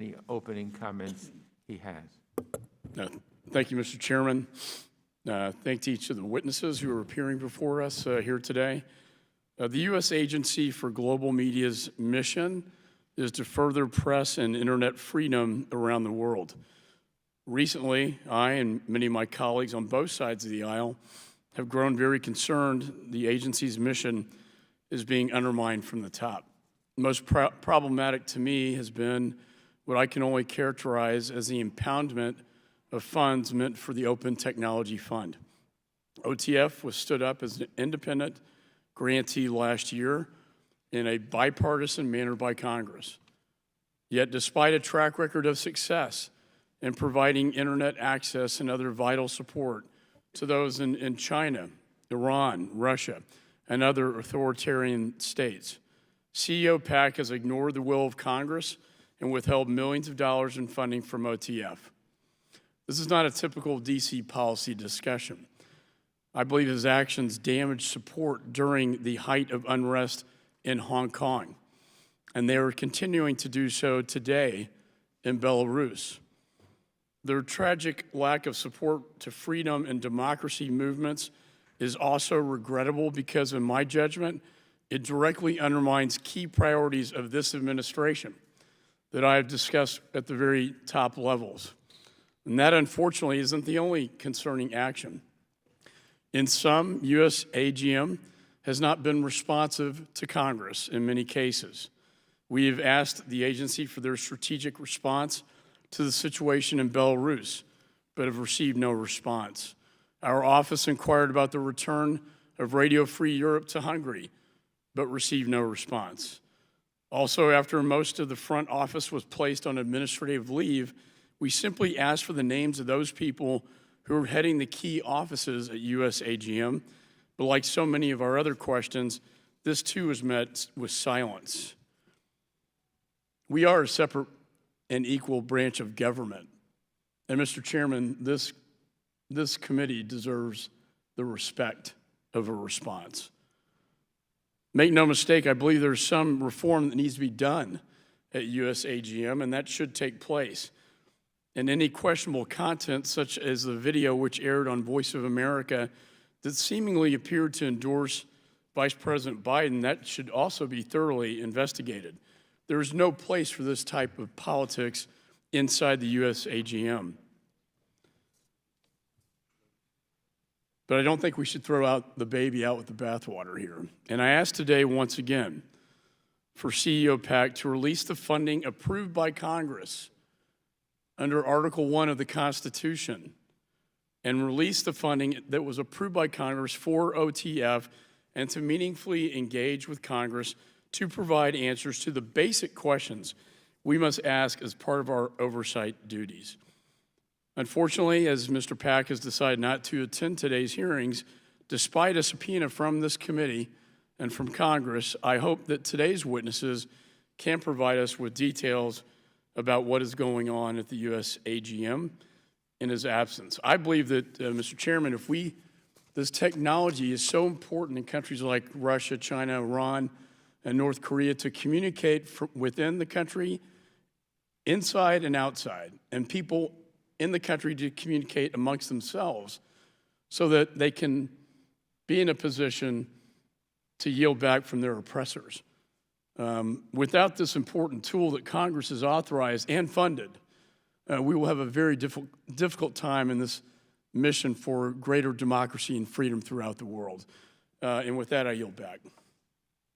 any opening comments he has. Thank you, Mr. Chairman. Thank to each of the witnesses who are appearing before us here today. The U.S. Agency for Global Media's mission is to further press and internet freedom around the world. Recently, I and many of my colleagues on both sides of the aisle have grown very concerned the agency's mission is being undermined from the top. Most problematic to me has been what I can only characterize as the impoundment of funds meant for the Open Technology Fund. OTF was stood up as an independent grantee last year in a bipartisan manner by Congress. Yet despite a track record of success in providing internet access and other vital support to those in China, Iran, Russia, and other authoritarian states, CEO PAC has ignored the will of Congress and withheld millions of dollars in funding from OTF. This is not a typical DC policy discussion. I believe his actions damaged support during the height of unrest in Hong Kong, and they are continuing to do so today in Belarus. Their tragic lack of support to freedom and democracy movements is also regrettable because, in my judgment, it directly undermines key priorities of this administration that I have discussed at the very top levels. And that, unfortunately, isn't the only concerning action. In some, USAGM has not been responsive to Congress in many cases. We have asked the agency for their strategic response to the situation in Belarus, but have received no response. Our office inquired about the return of Radio Free Europe to Hungary, but received no response. Also, after most of the front office was placed on administrative leave, we simply asked for the names of those people who are heading the key offices at USAGM, but like so many of our other questions, this too was met with silence. We are a separate and equal branch of government. And Mr. Chairman, this committee deserves the respect of a response. Make no mistake, I believe there's some reform that needs to be done at USAGM, and that should take place. And any questionable content, such as the video which aired on Voice of America that seemingly appeared to endorse Vice President Biden, that should also be thoroughly investigated. There is no place for this type of politics inside the USAGM. But I don't think we should throw out the baby out with the bathwater here. And I ask today once again for CEO PAC to release the funding approved by Congress under Article 1 of the Constitution and release the funding that was approved by Congress for OTF and to meaningfully engage with Congress to provide answers to the basic questions we must ask as part of our oversight duties. Unfortunately, as Mr. PAC has decided not to attend today's hearings, despite a subpoena from this committee and from Congress, I hope that today's witnesses can provide us with details about what is going on at the USAGM in his absence. I believe that, Mr. Chairman, this technology is so important in countries like Russia, China, Iran, and North Korea to communicate within the country, inside and outside, and people in the country to communicate amongst themselves so that they can be in a position to yield back from their oppressors. Without this important tool that Congress has authorized and funded, we will have a very difficult time in this mission for greater democracy and freedom throughout the world. And with that, I yield back.